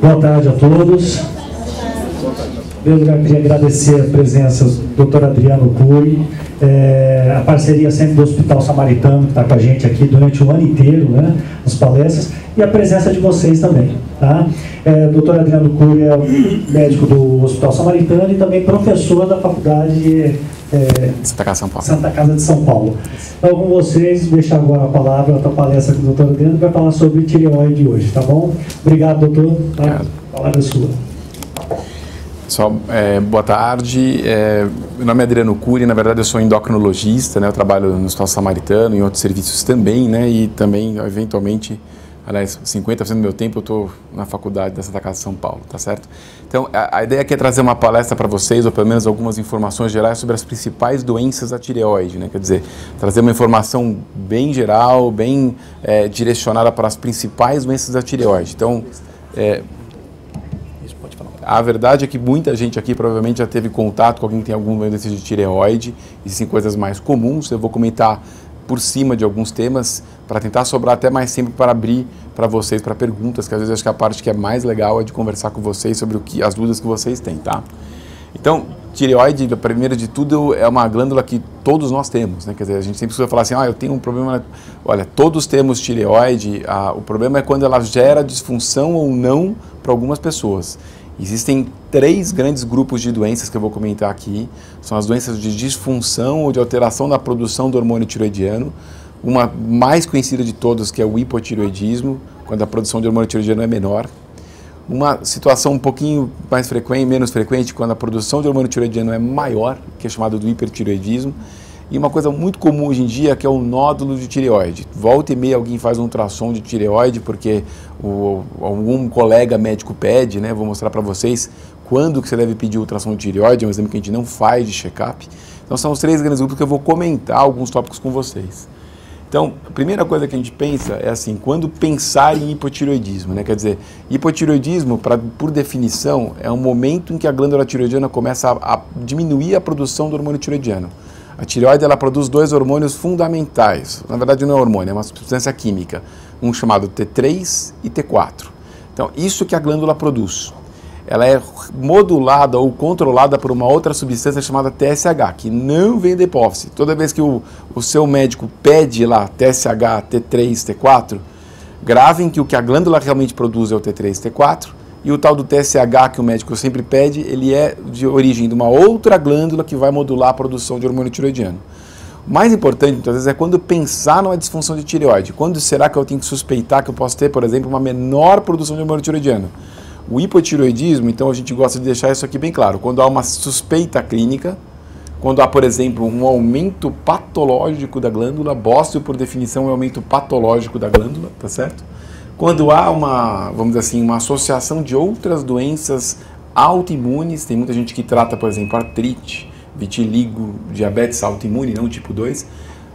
Boa tarde a todos. Eu queria agradecer a presença do Dr. Adriano Cury, a parceria sempre do Hospital Samaritano, que está com a gente aqui durante o ano inteiro, né, nas palestras, e a presença de vocês também. Tá? O Dr. Adriano Cury é médico do Hospital Samaritano e também professor da Faculdade Santa Casa de São Paulo. Então, com vocês, deixo agora a palavra para a palestra do Dr. Adriano, que vai falar sobre tireoide hoje, tá bom? Obrigado, doutor. Obrigado. A palavra é sua. Pessoal, boa tarde. Meu nome é Adriano Cury, na verdade eu sou endocrinologista, né? Eu trabalho no Hospital Samaritano, em outros serviços também, né? E também, eventualmente, aliás, 50% do meu tempo eu estou na faculdade da Santa Casa de São Paulo, tá certo? Então, a ideia aqui é trazer uma palestra para vocês, ou pelo menos algumas informações gerais sobre as principais doenças da tireoide, né? Quer dizer, trazer uma informação bem geral, bem direcionada para as principais doenças da tireoide. Então, a verdade é que muita gente aqui provavelmente já teve contato com alguém que tem alguma doença de tireoide. Existem coisas mais comuns, eu vou comentar por cima de alguns temas para tentar sobrar até mais tempo para abrir para vocês, para perguntas, que às vezes acho que a parte que é mais legal é de conversar com vocês sobre as dúvidas que vocês têm, tá? Então, tireoide, primeiro de tudo, é uma glândula que todos nós temos, né? Quer dizer, a gente sempre precisa falar assim, eu tenho um problema... Olha, todos temos tireoide, o problema é quando ela gera disfunção ou não para algumas pessoas. Existem 3 grandes grupos de doenças que eu vou comentar aqui. São as doenças de disfunção ou de alteração da produção do hormônio tireoidiano. Uma mais conhecida de todas, que é o hipotireoidismo, quando a produção de hormônio tireoidiano é menor. Uma situação um pouquinho mais frequente, menos frequente, quando a produção de hormônio tireoidiano é maior, que é chamado do hipertireoidismo. E uma coisa muito comum hoje em dia, que é o nódulo de tireoide. Volta e meia alguém faz um ultrassom de tireoide, porque algum colega médico pede, né? Vou mostrar para vocês quando que você deve pedir ultrassom de tireoide, é um exame que a gente não faz de check-up. Então são os 3 grandes grupos que eu vou comentar alguns tópicos com vocês. Então, a primeira coisa que a gente pensa é assim, quando pensar em hipotireoidismo, né? Quer dizer, hipotireoidismo, por definição, é um momento em que a glândula tireoidiana começa a diminuir a produção do hormônio tireoidiano. A tireoide ela produz 2 hormônios fundamentais. Na verdade não é hormônio, é uma substância química. Um chamado T3 e T4. Então, isso que a glândula produz. Ela é modulada ou controlada por uma outra substância chamada TSH, que não vem da hipófise. Toda vez que o seu médico pede lá TSH, T3, T4, gravem que o que a glândula realmente produz é o T3 e T4. E o tal do TSH que o médico sempre pede, ele é de origem de uma outra glândula que vai modular a produção de hormônio tireoidiano. O mais importante, muitas vezes, é quando pensar numa disfunção de tireoide. Quando será que eu tenho que suspeitar que eu posso ter, por exemplo, uma menor produção de hormônio tireoidiano? O hipotireoidismo, então, a gente gosta de deixar isso aqui bem claro. Quando há uma suspeita clínica, quando há, por exemplo, um aumento patológico da glândula, bócio, por definição, é um aumento patológico da glândula, tá certo? Quando há vamos dizer assim, uma associação de outras doenças autoimunes, tem muita gente que trata, por exemplo, artrite, vitiligo, diabetes autoimune, não tipo 2,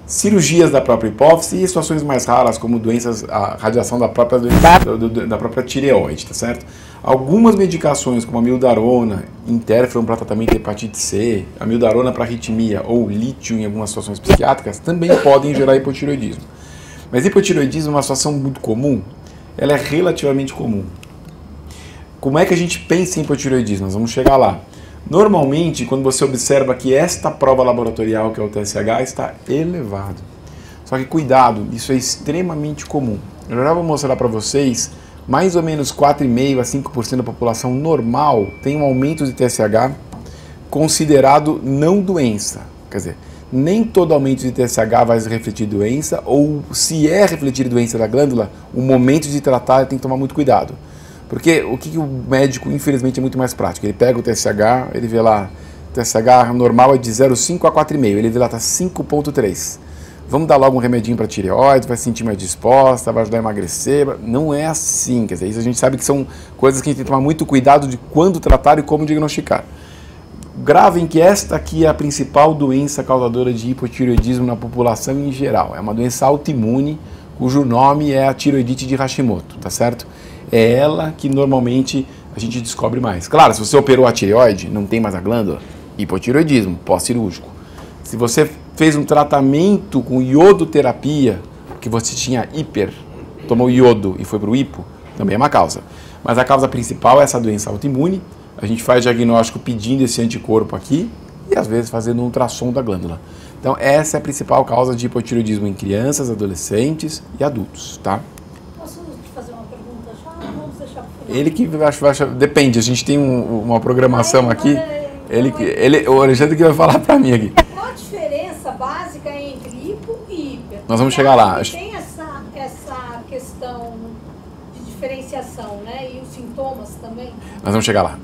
cirurgias da própria hipófise e situações mais raras, como doenças, a radiação da própria tireoide, tá certo? Algumas medicações, como a amiodarona, interferon para tratamento de hepatite C, amiodarona para arritmia ou lítio em algumas situações psiquiátricas, também podem gerar hipotireoidismo. Mas hipotireoidismo é uma situação muito comum? Ela é relativamente comum. Como é que a gente pensa em hipotireoidismo? Nós vamos chegar lá. Normalmente, quando você observa que esta prova laboratorial, que é o TSH, está elevado. Só que cuidado, isso é extremamente comum. Eu já vou mostrar para vocês, mais ou menos 4,5% a 5% da população normal tem um aumento de TSH considerado não doença. Quer dizer, nem todo aumento de TSH vai refletir doença, ou se é refletir doença da glândula, o momento de tratar tem que tomar muito cuidado. Porque o que o médico, infelizmente, é muito mais prático. Ele pega o TSH, ele vê lá, o TSH normal é de 0,5 a 4,5, ele vê lá, está 5,3. Vamos dar logo um remedinho para tireoide, vai se sentir mais disposta, vai ajudar a emagrecer. Não é assim, quer dizer, isso a gente sabe que são coisas que a gente tem que tomar muito cuidado de quando tratar e como diagnosticar. Gravem que esta aqui é a principal doença causadora de hipotireoidismo na população em geral. É uma doença autoimune, cujo nome é a tireoidite de Hashimoto, tá certo? É ela que normalmente a gente descobre mais. Claro, se você operou a tireoide, não tem mais a glândula, hipotireoidismo, pós-cirúrgico. Se você fez um tratamento com iodoterapia, que você tinha hiper, tomou iodo e foi para o hipo, também é uma causa. Mas a causa principal é essa doença autoimune. A gente faz diagnóstico pedindo esse anticorpo aqui e às vezes fazendo um ultrassom da glândula. Então essa é a principal causa de hipotireoidismo em crianças, adolescentes e adultos, tá? Posso te fazer uma pergunta já? Vamos deixar para o final. Ele que vai, depende, a gente tem uma programação aqui. O Alexandre que vai falar para mim aqui. Qual a diferença básica entre hipo e hiper? Nós vamos chegar lá. Tem essa questão de diferenciação, né? E os sintomas também? Nós vamos chegar lá.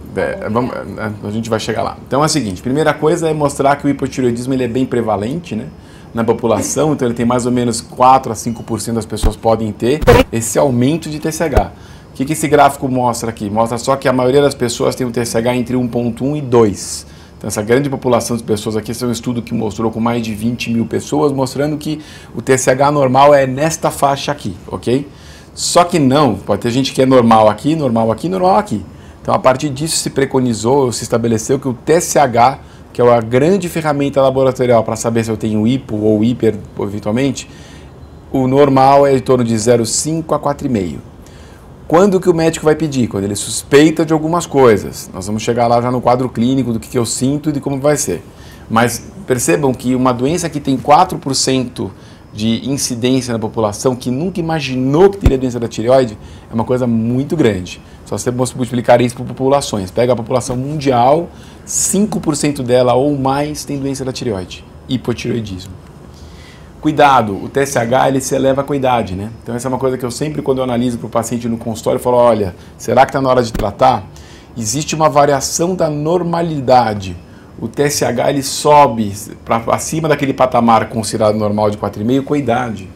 A gente vai chegar lá. Então é o seguinte, primeira coisa é mostrar que o hipotireoidismo ele é bem prevalente, né, na população, então ele tem mais ou menos 4 a 5% das pessoas podem ter esse aumento de TSH. O que esse gráfico mostra aqui? Mostra só que a maioria das pessoas tem um TSH entre 1.1 e 2. Então essa grande população de pessoas aqui, esse é um estudo que mostrou com mais de 20 mil pessoas, mostrando que o TSH normal é nesta faixa aqui, ok? Só que não, pode ter gente que é normal aqui, normal aqui, normal aqui. Então a partir disso se preconizou, se estabeleceu que o TSH, que é a grande ferramenta laboratorial para saber se eu tenho hipo ou hiper eventualmente, o normal é em torno de 0,5 a 4,5. Quando que o médico vai pedir? Quando ele suspeita de algumas coisas. Nós vamos chegar lá já no quadro clínico do que eu sinto e de como vai ser. Mas percebam que uma doença que tem 4% de incidência na população, que nunca imaginou que teria doença da tireoide, é uma coisa muito grande. Só você multiplicar isso por populações. Pega a população mundial, 5% dela ou mais tem doença da tireoide, hipotireoidismo. Cuidado, o TSH ele se eleva com a idade, né? Então essa é uma coisa que eu sempre, quando eu analiso para o paciente no consultório, eu falo, olha, será que está na hora de tratar? Existe uma variação da normalidade. O TSH ele sobe para acima daquele patamar considerado normal de 4,5 com a idade.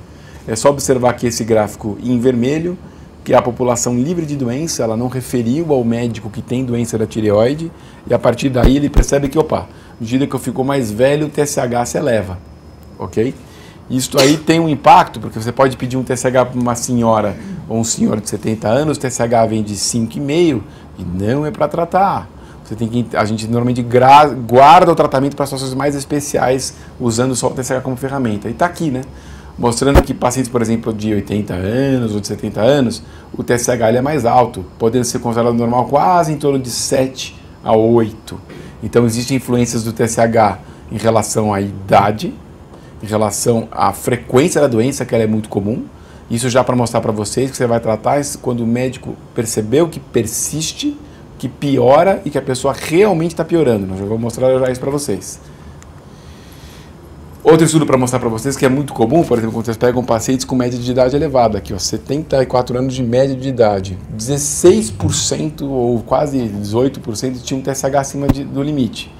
É só observar aqui esse gráfico em vermelho, que é a população livre de doença, ela não referiu ao médico que tem doença da tireoide, e a partir daí ele percebe que, opa, à medida que eu fico mais velho, o TSH se eleva, ok? Isso aí tem um impacto, porque você pode pedir um TSH para uma senhora ou um senhor de 70 anos, o TSH vem de 5,5 e não é para tratar. A gente normalmente guarda o tratamento para situações mais especiais, usando só o TSH como ferramenta. E está aqui, né? Mostrando que pacientes, por exemplo, de 80 anos ou de 70 anos, o TSH ele é mais alto, podendo ser considerado normal quase em torno de 7 a 8. Então existem influências do TSH em relação à idade, em relação à frequência da doença, que ela é muito comum. Isso já para mostrar para vocês que você vai tratar quando o médico percebeu que persiste, que piora e que a pessoa realmente está piorando. Eu já vou mostrar já isso para vocês. Outro estudo para mostrar para vocês que é muito comum, por exemplo, quando vocês pegam pacientes com média de idade elevada, aqui ó, 74 anos de média de idade, 16% ou quase 18% tinham um TSH acima do limite.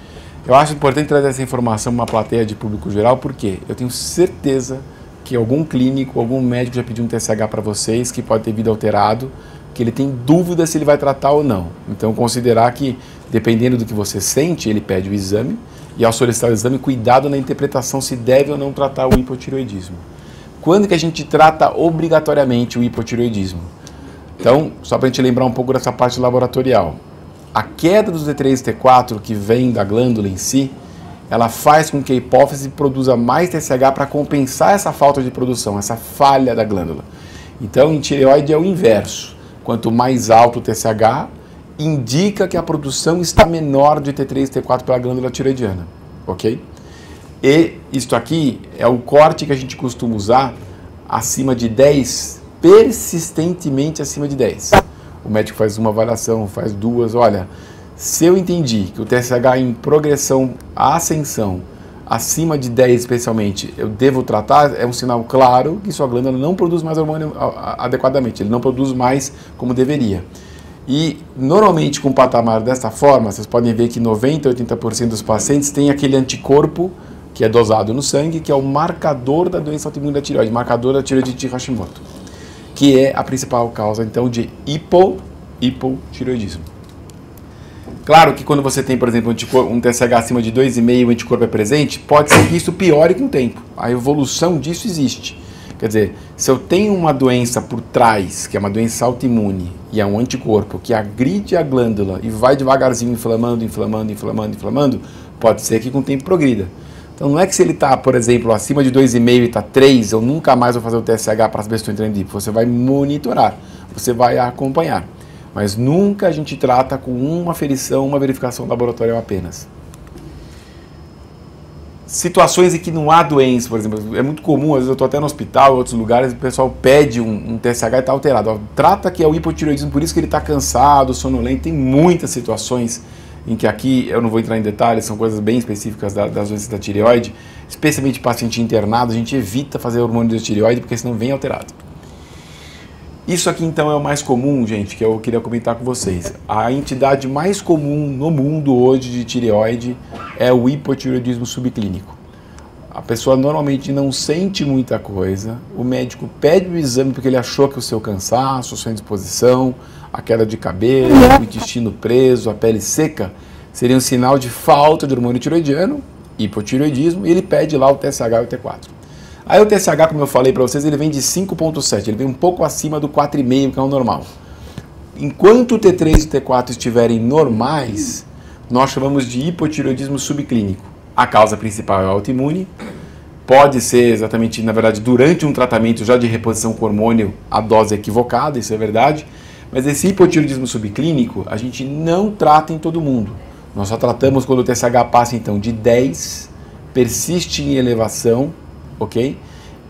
Eu acho importante trazer essa informação para uma plateia de público geral, porque eu tenho certeza que algum clínico, algum médico já pediu um TSH para vocês, que pode ter vindo alterado, que ele tem dúvida se ele vai tratar ou não. Então, considerar que, dependendo do que você sente, ele pede o exame, e ao solicitar o exame, cuidado na interpretação se deve ou não tratar o hipotireoidismo. Quando que a gente trata obrigatoriamente o hipotireoidismo? Então, só para a gente lembrar um pouco dessa parte laboratorial. A queda dos T3 e T4, que vem da glândula em si, ela faz com que a hipófise produza mais TSH para compensar essa falta de produção, essa falha da glândula. Então, em tireoide é o inverso. Quanto mais alto o TSH, indica que a produção está menor de T3 e T4 pela glândula tireoidiana, ok? E isto aqui é o corte que a gente costuma usar acima de 10, persistentemente acima de 10. O médico faz uma avaliação, faz duas, olha, se eu entendi que o TSH em progressão, ascensão, acima de 10 especialmente, eu devo tratar, é um sinal claro que sua glândula não produz mais hormônio adequadamente, ele não produz mais como deveria. E normalmente com um patamar dessa forma, vocês podem ver que 90% a 80% dos pacientes têm aquele anticorpo que é dosado no sangue, que é o marcador da doença autoimune da tireoide, marcador da tireoide de Hashimoto, que é a principal causa então de hipotireoidismo. Claro que quando você tem, por exemplo, um TSH acima de 2,5 e o anticorpo é presente, pode ser que isso piore com o tempo. A evolução disso existe. Quer dizer, se eu tenho uma doença por trás, que é uma doença autoimune, e é um anticorpo que agride a glândula e vai devagarzinho inflamando, pode ser que com o tempo progrida. Então não é que se ele está, por exemplo, acima de 2,5 e está 3, eu nunca mais vou fazer o TSH para saber se estou entrando em hipo. Você vai monitorar, você vai acompanhar. Mas nunca a gente trata com uma aferição, uma verificação laboratorial apenas. Situações em que não há doença, por exemplo, é muito comum, às vezes eu estou até no hospital, em outros lugares, o pessoal pede um TSH e está alterado. Ó, trata que é o hipotireoidismo, por isso que ele está cansado, sonolento. Tem muitas situações em que aqui, eu não vou entrar em detalhes, são coisas bem específicas das doenças da tireoide, especialmente paciente internado, a gente evita fazer hormônio de tireoide, porque senão vem alterado. Isso aqui então é o mais comum, gente, que eu queria comentar com vocês. A entidade mais comum no mundo hoje de tireoide é o hipotireoidismo subclínico. A pessoa normalmente não sente muita coisa, o médico pede o exame porque ele achou que o seu cansaço, a sua indisposição, a queda de cabelo, o intestino preso, a pele seca, seria um sinal de falta de hormônio tireoidiano, hipotireoidismo, e ele pede lá o TSH e o T4. Aí o TSH, como eu falei para vocês, ele vem de 5,7, ele vem um pouco acima do 4,5, que é o normal. Enquanto o T3 e o T4 estiverem normais, nós chamamos de hipotireoidismo subclínico. A causa principal é autoimune, pode ser exatamente, na verdade, durante um tratamento já de reposição com hormônio, a dose é equivocada, isso é verdade, mas esse hipotireoidismo subclínico a gente não trata em todo mundo. Nós só tratamos quando o TSH passa então de 10, persiste em elevação, ok?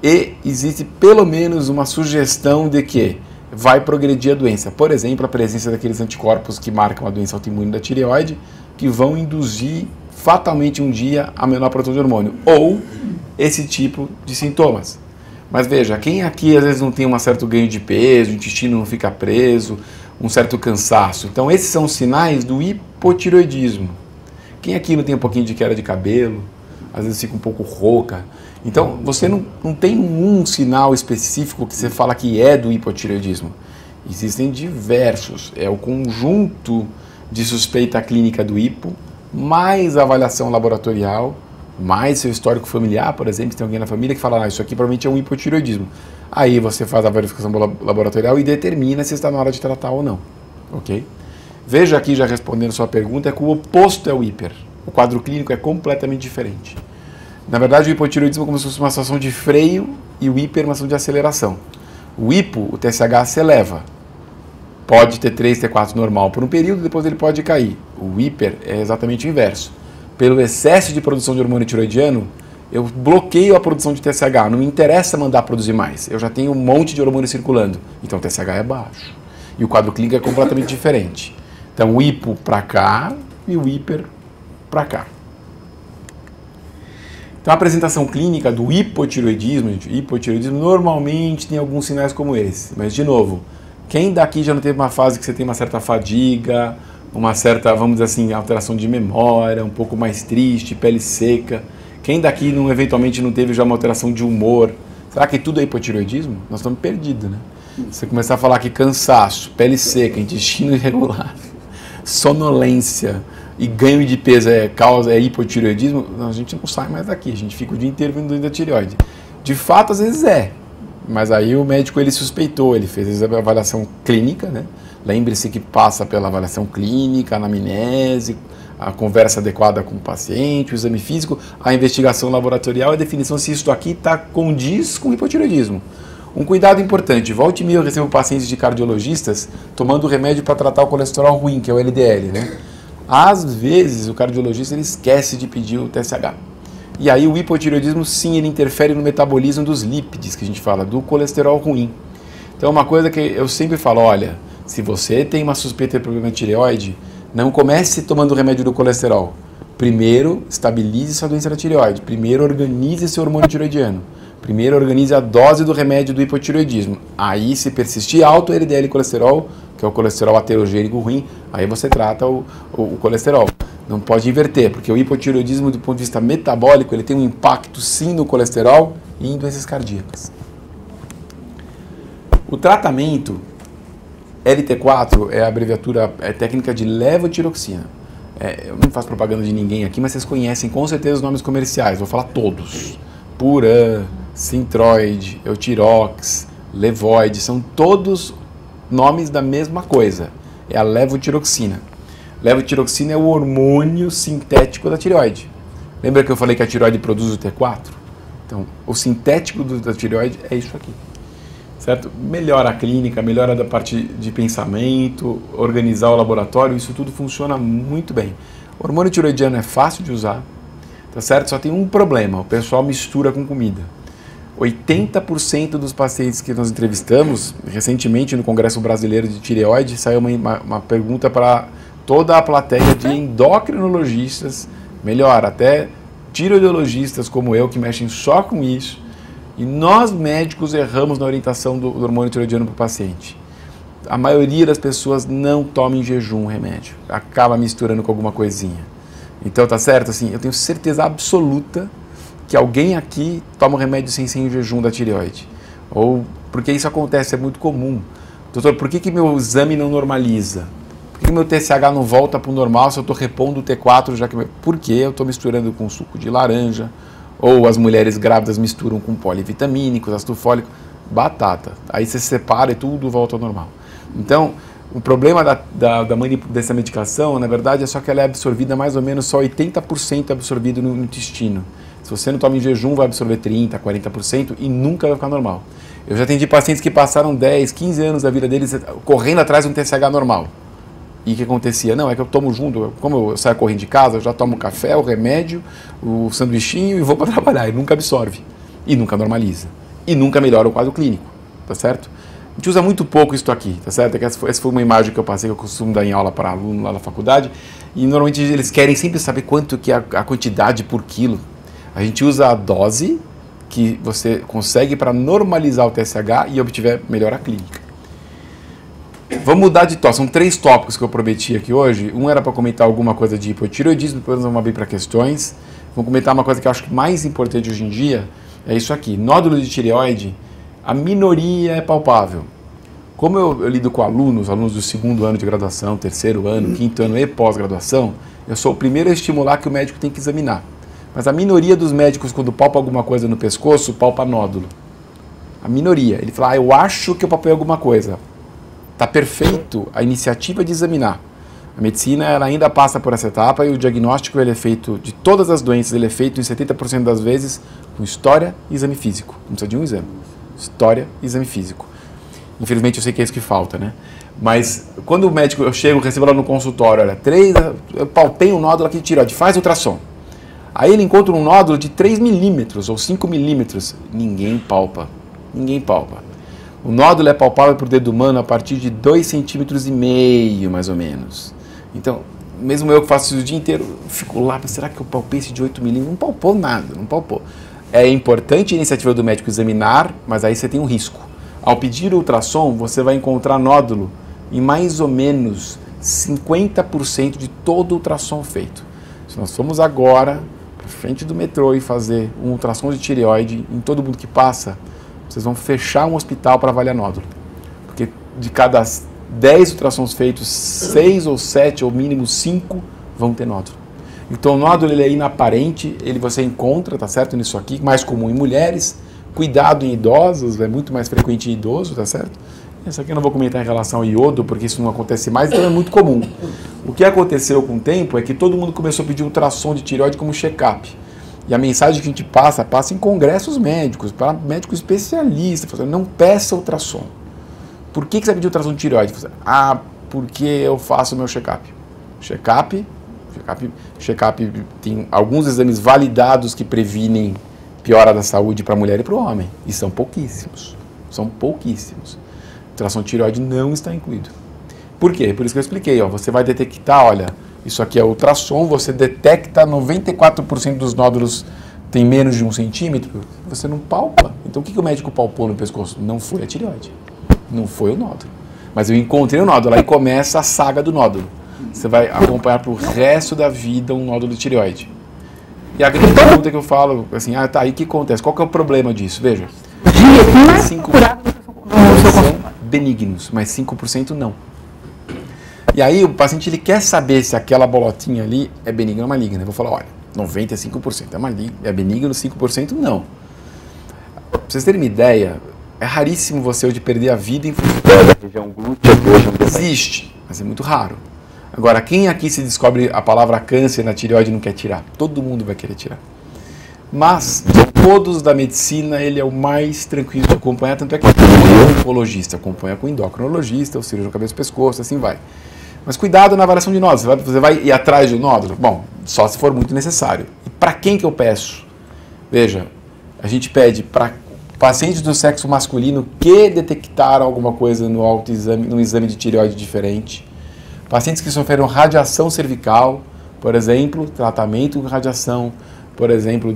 E existe pelo menos uma sugestão de que vai progredir a doença. Por exemplo, a presença daqueles anticorpos que marcam a doença autoimune da tireoide, que vão induzir fatalmente um dia a menor produção de hormônio. Ou esse tipo de sintomas. Mas veja, quem aqui às vezes não tem um certo ganho de peso, o intestino não fica preso, um certo cansaço. Então esses são os sinais do hipotireoidismo. Quem aqui não tem um pouquinho de queda de cabelo, às vezes fica um pouco rouca. Então, você não tem um sinal específico que você fala que é do hipotireoidismo. Existem diversos. É o conjunto de suspeita clínica do hipo, mais avaliação laboratorial, mais seu histórico familiar, por exemplo, se tem alguém na família que fala, isso aqui provavelmente é um hipotireoidismo. Aí você faz a verificação laboratorial e determina se está na hora de tratar ou não. Ok? Veja aqui, já respondendo a sua pergunta, é que o oposto é o hiper. O quadro clínico é completamente diferente. Na verdade, o hipotireoidismo é como se fosse uma situação de freio e o hiper uma situação de aceleração. O hipo, o TSH se eleva. Pode ter T3, T4 normal por um período, depois ele pode cair. O hiper é exatamente o inverso. Pelo excesso de produção de hormônio tireoidiano, eu bloqueio a produção de TSH, não me interessa mandar produzir mais. Eu já tenho um monte de hormônio circulando, então o TSH é baixo. E o quadro clínico é completamente diferente. Então o hipo para cá e o hiper para cá. Então a apresentação clínica do hipotireoidismo, normalmente tem alguns sinais como esse. Mas de novo, quem daqui já não teve uma fase que você tem uma certa fadiga, uma certa, vamos dizer assim, alteração de memória, um pouco mais triste, pele seca? Quem daqui eventualmente não teve já uma alteração de humor? Será que tudo é hipotireoidismo? Nós estamos perdidos, né? Você começar a falar que cansaço, pele seca, intestino irregular, sonolência e ganho de peso é hipotireoidismo, a gente não sai mais daqui, a gente fica o dia inteiro vendo doença da tireoide. De fato, às vezes é, mas aí o médico ele suspeitou, ele fez a avaliação clínica, né? Lembre-se que passa pela avaliação clínica, anamnese, a conversa adequada com o paciente, o exame físico, a investigação laboratorial e a definição se isso aqui condiz com hipotireoidismo. Um cuidado importante, volte e meia eu recebo pacientes de cardiologistas tomando remédio para tratar o colesterol ruim, que é o LDL, né? Às vezes o cardiologista ele esquece de pedir o TSH. E aí o hipotireoidismo sim, ele interfere no metabolismo dos lípides, que a gente fala, do colesterol ruim. Então uma coisa que eu sempre falo, olha, se você tem uma suspeita de problema de tireoide, não comece tomando o remédio do colesterol. Primeiro, estabilize sua doença da tireoide. Primeiro, organize seu hormônio tireoidiano. Primeiro, organize a dose do remédio do hipotireoidismo. Aí, se persistir alto LDL colesterol, que é o colesterol aterogênico ruim, aí você trata o colesterol. Não pode inverter, porque o hipotireoidismo, do ponto de vista metabólico, ele tem um impacto sim no colesterol e em doenças cardíacas. O tratamento LT4 é a abreviatura técnica de levotiroxina. Eu não faço propaganda de ninguém aqui, mas vocês conhecem com certeza os nomes comerciais, vou falar todos. Puran, Synthroid, Eutirox, Levoid, são todos nomes da mesma coisa. É a levotiroxina. Levotiroxina é o hormônio sintético da tireoide. Lembra que eu falei que a tireoide produz o T4? Então, o sintético da tireoide é isso aqui. certo? Melhora a clínica, melhora da parte de pensamento, organizar o laboratório, isso tudo funciona muito bem. O hormônio tiroidiano é fácil de usar, tá certo? Só tem um problema, o pessoal mistura com comida. 80% dos pacientes que nós entrevistamos, recentemente no Congresso Brasileiro de Tireoide, saiu uma pergunta para toda a plateia de endocrinologistas, melhor, até tiroidologistas como eu, que mexem só com isso, e nós médicos erramos na orientação do hormônio tiroidiano para o paciente. A maioria das pessoas não toma em jejum o remédio, acaba misturando com alguma coisinha. Então tá certo? Assim, eu tenho certeza absoluta que alguém aqui toma o remédio sem ser em jejum da tireoide. Ou porque isso acontece, é muito comum. Doutor, por que meu exame não normaliza? Por que meu TSH não volta para o normal se eu estou repondo o T4? Porque eu estou misturando com suco de laranja, ou as mulheres grávidas misturam com polivitamínicos, ácido fólico, batata. Aí você separa e tudo volta ao normal. Então, o problema dessa medicação, na verdade, é só que ela é absorvida mais ou menos só 80% absorvido no intestino. Se você não toma em jejum, vai absorver 30%, 40% e nunca vai ficar normal. Eu já atendi pacientes que passaram 10, 15 anos da vida deles correndo atrás de um TSH normal. E o que acontecia? Não, é que eu tomo junto, como eu saio correndo de casa, eu já tomo o café, o remédio, o sanduichinho e vou para trabalhar. E nunca absorve. E nunca normaliza. E nunca melhora o quadro clínico. Tá certo? A gente usa muito pouco isso aqui, tá certo? Essa foi uma imagem que eu passei, que eu costumo dar em aula para aluno lá na faculdade. E normalmente eles querem sempre saber quanto que é a quantidade por quilo. A gente usa a dose que você consegue para normalizar o TSH e obtiver melhor a clínica. Vamos mudar de tópico. São 3 tópicos que eu prometi aqui hoje. Um era para comentar alguma coisa de hipotireoidismo, depois nós vamos abrir para questões. Vamos comentar uma coisa que eu acho mais importante hoje em dia, é isso aqui. Nódulo de tireoide, a minoria é palpável. Como eu lido com alunos do 2º ano de graduação, 3º ano, 5º ano e pós-graduação, eu sou o primeiro a estimular que o médico tem que examinar. Mas a minoria dos médicos, quando palpa alguma coisa no pescoço, palpa nódulo. A minoria. Ele fala, eu acho que eu palpei alguma coisa. Está perfeito a iniciativa de examinar. A medicina ela ainda passa por essa etapa e o diagnóstico ele é feito, de todas as doenças, ele é feito em 70% das vezes com história e exame físico. Não precisa de um exame. História e exame físico. Infelizmente eu sei que é isso que falta, né? Mas quando o médico, eu recebo lá no consultório, olha, eu palpei um nódulo aqui de tireoide, faz ultrassom. Aí ele encontra um nódulo de 3 milímetros ou 5 milímetros. Ninguém palpa. Ninguém palpa. O nódulo é palpável por dedo humano a partir de 2,5 centímetros, mais ou menos. Então, mesmo eu que faço isso o dia inteiro, fico lá, será que eu palpei esse de 8 milímetros? Não palpou nada, não palpou. É importante a iniciativa do médico examinar, mas aí você tem um risco. Ao pedir ultrassom, você vai encontrar nódulo em mais ou menos 50% de todo o ultrassom feito. Se nós formos agora para frente do metrô e fazer um ultrassom de tireoide em todo mundo que passa, vocês vão fechar um hospital para avaliar nódulo. Porque de cada 10 ultrassons feitos, 6 ou 7 ou mínimo 5 vão ter nódulo. Então o nódulo ele é inaparente, você encontra, tá certo, nisso aqui, mais comum em mulheres, cuidado em idosos, é muito mais frequente em idosos, tá certo? Essa aqui eu não vou comentar em relação ao iodo, porque isso não acontece mais, então é muito comum. O que aconteceu com o tempo é que todo mundo começou a pedir ultrassom de tireoide como check-up. E a mensagem que a gente passa em congressos médicos, para médicos especialistas, não peça ultrassom. Por que você vai pedir ultrassom de tireoide? Porque eu faço o meu check-up. Check-up tem alguns exames validados que previnem piora da saúde para a mulher e para o homem. E são pouquíssimos. São pouquíssimos. Ultrassom de tireoide não está incluído. Por quê? Por isso que eu expliquei. Você vai detectar, olha, isso aqui é ultrassom, você detecta 94% dos nódulos tem menos de 1 centímetro, você não palpa. Então o que o médico palpou no pescoço? Não foi a tireoide. Não foi o nódulo. Mas eu encontrei o nódulo, aí começa a saga do nódulo. Você vai acompanhar para o resto da vida um nódulo de tireoide. E a grande pergunta que eu falo, assim, tá, aí o que acontece? Qual que é o problema disso? Veja, 5% são benignos, mas 5% não. E aí o paciente ele quer saber se aquela bolotinha ali é benigna ou maligna. Eu vou falar, olha, 95% é benigno, 5% não. Pra vocês terem uma ideia, é raríssimo você hoje perder a vida em função da região glútea. Existe, mas é muito raro. Agora, quem aqui se descobre a palavra câncer na tireoide e não quer tirar? Todo mundo vai querer tirar. Mas todos da medicina, ele é o mais tranquilo de acompanhar, tanto é que acompanha com oncologista, acompanha com endocrinologista, o cirurgião cabeça e pescoço, assim vai. Mas cuidado na avaliação de nódulos, você vai ir atrás do nódulo? Bom, só se for muito necessário. E para quem que eu peço? Veja, a gente pede para pacientes do sexo masculino que detectaram alguma coisa no autoexame, no exame de tireoide diferente, pacientes que sofreram radiação cervical, por exemplo, tratamento com radiação, por exemplo,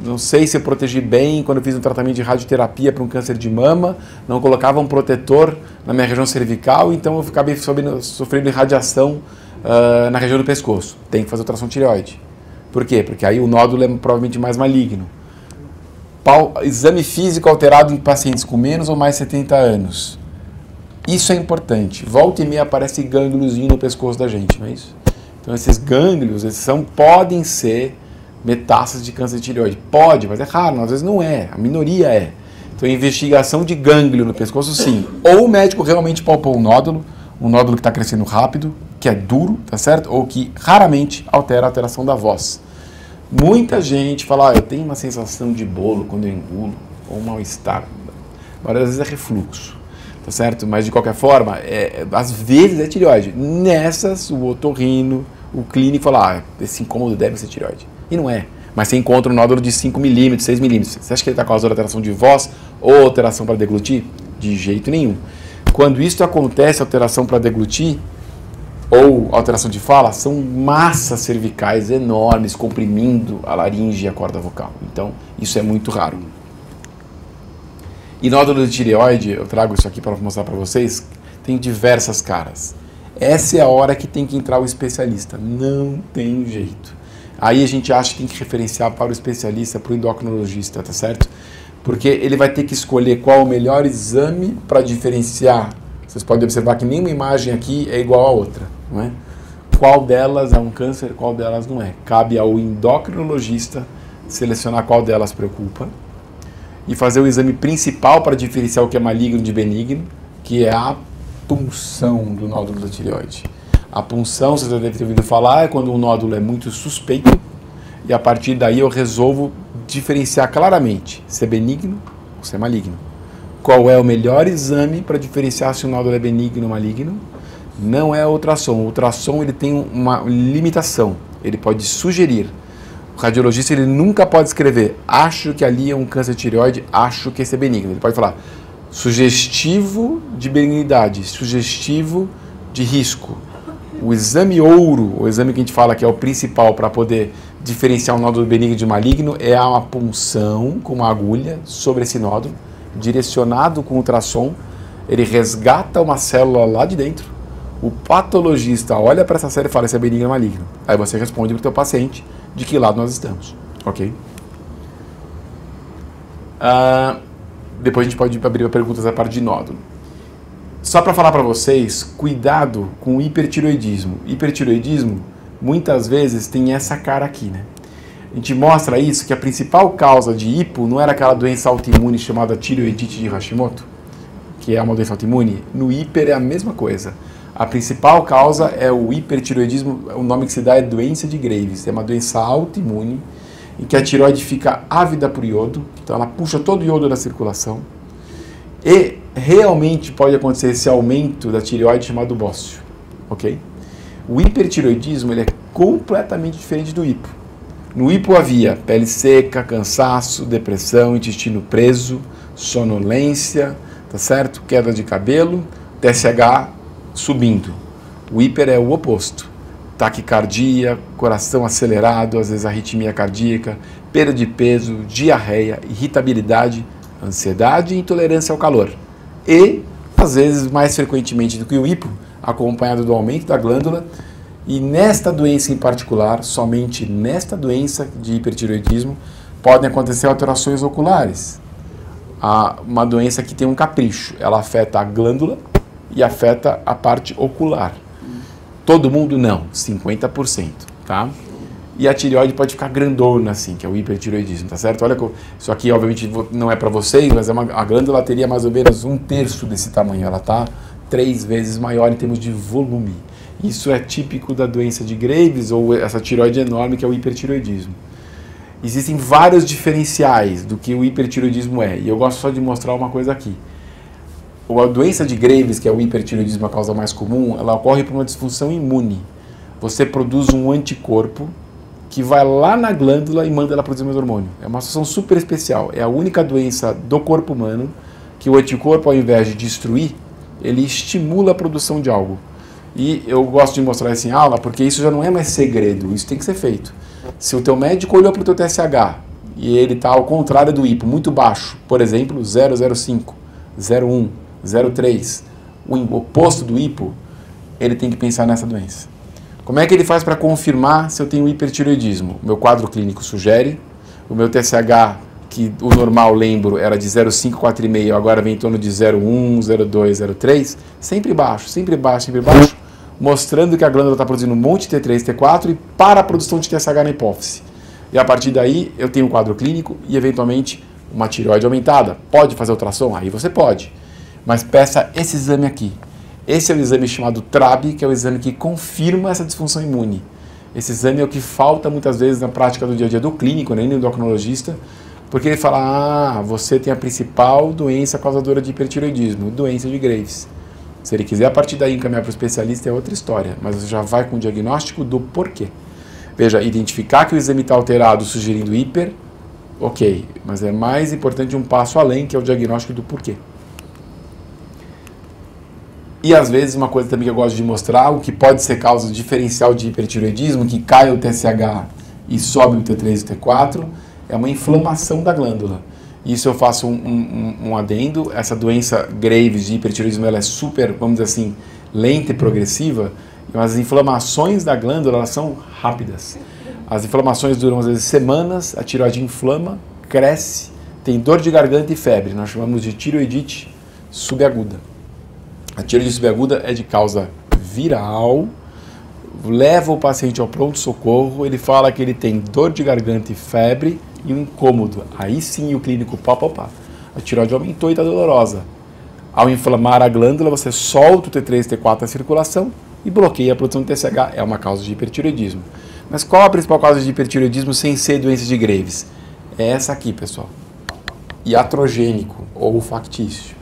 não sei se eu protegi bem quando eu fiz um tratamento de radioterapia para um câncer de mama, não colocava um protetor na minha região cervical, então eu acabei sofrendo radiação na região do pescoço. Tem que fazer ultrassom tireoide. Por quê? Porque aí o nódulo é provavelmente mais maligno. Exame físico alterado em pacientes com menos ou mais 70 anos. Isso é importante. Volta e meia aparece gângliozinho no pescoço da gente, não é isso? Então esses gânglios, podem ser metástases de câncer de tireoide. Pode, mas é raro, às vezes não é, a minoria é. Então investigação de gânglio no pescoço, sim. Ou o médico realmente palpou um nódulo que está crescendo rápido, que é duro, tá certo? Ou que raramente altera a alteração da voz. Muita gente fala, eu tenho uma sensação de bolo quando eu engulo, ou um mal-estar. Agora, às vezes é refluxo, tá certo? Mas de qualquer forma, às vezes é tireoide. Nessas, o otorrino, o clínico fala, esse incômodo deve ser tireoide. E não é. Mas você encontra um nódulo de 5 milímetros, 6 milímetros. Você acha que ele está causando alteração de voz ou alteração para deglutir? De jeito nenhum. Quando isso acontece, alteração para deglutir ou alteração de fala, são massas cervicais enormes comprimindo a laringe e a corda vocal. Então, isso é muito raro. E nódulo de tireoide, eu trago isso aqui para mostrar para vocês, tem diversas caras. Essa é a hora que tem que entrar o especialista. Não tem jeito. Aí a gente acha que tem que referenciar para o especialista, para o endocrinologista, tá certo? Porque ele vai ter que escolher qual o melhor exame para diferenciar. Vocês podem observar que nenhuma imagem aqui é igual a outra, não é? Qual delas é um câncer, qual delas não é. Cabe ao endocrinologista selecionar qual delas preocupa e fazer o exame principal para diferenciar o que é maligno de benigno, que é a punção do nódulo da tireoide. A punção, vocês já devem ter ouvido falar, é quando um nódulo é muito suspeito e a partir daí eu resolvo diferenciar claramente se é benigno ou se é maligno. Qual é o melhor exame para diferenciar se o nódulo é benigno ou maligno? Não é a ultrassom. O ultrassom ele tem uma limitação, ele pode sugerir. O radiologista ele nunca pode escrever, acho que ali é um câncer de tireoide, acho que esse é benigno. Ele pode falar sugestivo de benignidade, sugestivo de risco. O exame ouro, o exame que a gente fala que é o principal para poder diferenciar um nódulo benigno de maligno, é uma punção com uma agulha sobre esse nódulo, direcionado com ultrassom, ele resgata uma célula lá de dentro, o patologista olha para essa célula e fala se é benigno ou maligno. Aí você responde para o teu paciente de que lado nós estamos, ok? Depois a gente pode abrir perguntas a parte de nódulo. Só para falar para vocês, cuidado com o hipertireoidismo. Hipertireoidismo, muitas vezes, tem essa cara aqui, né? A gente mostra isso, que a principal causa de hipo não era aquela doença autoimune chamada tireoidite de Hashimoto, que é uma doença autoimune. No hiper é a mesma coisa. A principal causa é o hipertireoidismo, o nome que se dá é doença de Graves. É uma doença autoimune, em que a tireoide fica ávida por iodo, então ela puxa todo o iodo da circulação, e realmente pode acontecer esse aumento da tireoide chamado bócio, ok? O hipertireoidismo ele é completamente diferente do hipo. No hipo havia pele seca, cansaço, depressão, intestino preso, sonolência, tá certo? Queda de cabelo, TSH subindo. O hiper é o oposto. Taquicardia, coração acelerado, às vezes arritmia cardíaca, perda de peso, diarreia, irritabilidade, ansiedade e intolerância ao calor. E, às vezes, mais frequentemente do que o hipo, acompanhado do aumento da glândula. E nesta doença em particular, somente nesta doença de hipertireoidismo, podem acontecer alterações oculares. Uma doença que tem um capricho, ela afeta a glândula e afeta a parte ocular. Todo mundo não, 50%, tá? E a tireoide pode ficar grandona assim, que é o hipertireoidismo, tá certo? Olha, isso aqui obviamente não é para vocês, mas a glândula teria mais ou menos 1/3 desse tamanho. Ela tá 3 vezes maior em termos de volume. Isso é típico da doença de Graves ou essa tireoide enorme que é o hipertireoidismo. Existem vários diferenciais do que o hipertireoidismo é, e eu gosto só de mostrar uma coisa aqui. A doença de Graves, que é o hipertireoidismo, a causa mais comum, ela ocorre por uma disfunção imune. Você produz um anticorpo que vai lá na glândula e manda ela produzir mais hormônio. É uma situação super especial. É a única doença do corpo humano que o anticorpo, ao invés de destruir, ele estimula a produção de algo. E eu gosto de mostrar isso em aula porque isso já não é mais segredo, isso tem que ser feito. Se o teu médico olhou para o teu TSH e ele está ao contrário do hipo, muito baixo, por exemplo, 0,05, 0,1, 0,3, o oposto do hipo, ele tem que pensar nessa doença. Como é que ele faz para confirmar se eu tenho hipertireoidismo? O meu quadro clínico sugere, o meu TSH, que o normal, lembro, era de 0,5, 4,5, agora vem em torno de 0,1, 0,2, 0,3, sempre baixo, sempre baixo, sempre baixo, mostrando que a glândula está produzindo um monte de T3, T4 e para a produção de TSH na hipófise. E a partir daí eu tenho um quadro clínico e eventualmente uma tireoide aumentada. Pode fazer ultrassom? Aí você pode. Mas peça esse exame aqui. Esse é o exame chamado TRAB, que é o exame que confirma essa disfunção imune. Esse exame é o que falta muitas vezes na prática do dia a dia do clínico, nem do endocrinologista, porque ele fala, você tem a principal doença causadora de hipertireoidismo, doença de Graves. Se ele quiser a partir daí encaminhar para o especialista é outra história, mas você já vai com o diagnóstico do porquê. Veja, identificar que o exame está alterado sugerindo hiper, ok, mas é mais importante um passo além, que é o diagnóstico do porquê. E às vezes uma coisa também que eu gosto de mostrar, o que pode ser causa diferencial de hipertireoidismo, que cai o TSH e sobe o T3 e o T4, é uma inflamação da glândula. Isso eu faço um adendo, essa doença Graves de hipertireoidismo ela é super, vamos dizer assim, lenta e progressiva, mas as inflamações da glândula elas são rápidas. As inflamações duram às vezes semanas, a tireoide inflama, cresce, tem dor de garganta e febre, nós chamamos de tireoidite subaguda. A tireoidite subaguda é de causa viral, leva o paciente ao pronto-socorro, ele fala que ele tem dor de garganta e febre e um incômodo. Aí sim o clínico, pá. A tireoide aumentou e está dolorosa. Ao inflamar a glândula, você solta o T3 e T4 da circulação e bloqueia a produção de TSH. É uma causa de hipertireoidismo. Mas qual a principal causa de hipertireoidismo sem ser doença de Graves? É essa aqui, pessoal. Iatrogênico ou factício.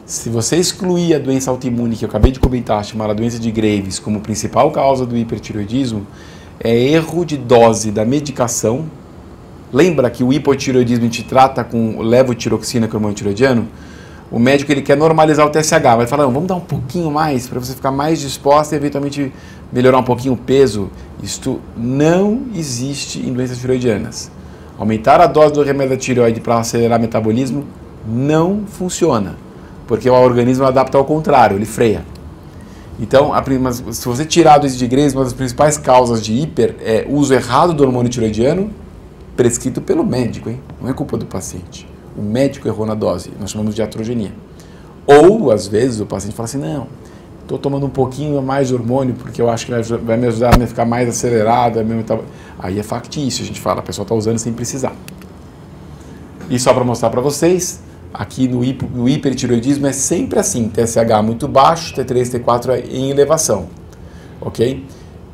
Se você excluir a doença autoimune que eu acabei de comentar, chamada doença de Graves, como principal causa do hipertireoidismo, é erro de dose da medicação. Lembra que o hipotireoidismo a gente trata com levotiroxina, que é o hormônio tireoidiano? O médico ele quer normalizar o TSH, vai falar, vamos dar um pouquinho mais para você ficar mais disposta e eventualmente melhorar um pouquinho o peso. Isto não existe em doenças tireoidianas. Aumentar a dose do remédio da tireoide para acelerar o metabolismo não funciona, porque o organismo adapta ao contrário, ele freia. Então, se você tirar a doença de Graves, uma das principais causas de hiper é o uso errado do hormônio tireoidiano, prescrito pelo médico, hein? Não é culpa do paciente. O médico errou na dose, nós chamamos de iatrogenia. Ou, às vezes, o paciente fala assim, não, estou tomando um pouquinho mais de hormônio porque eu acho que vai me ajudar a ficar mais acelerada. Aí é factício, a gente fala, a pessoa está usando sem precisar. E só para mostrar para vocês, aqui no hipertireoidismo é sempre assim, TSH muito baixo, T3, T4 em elevação, ok?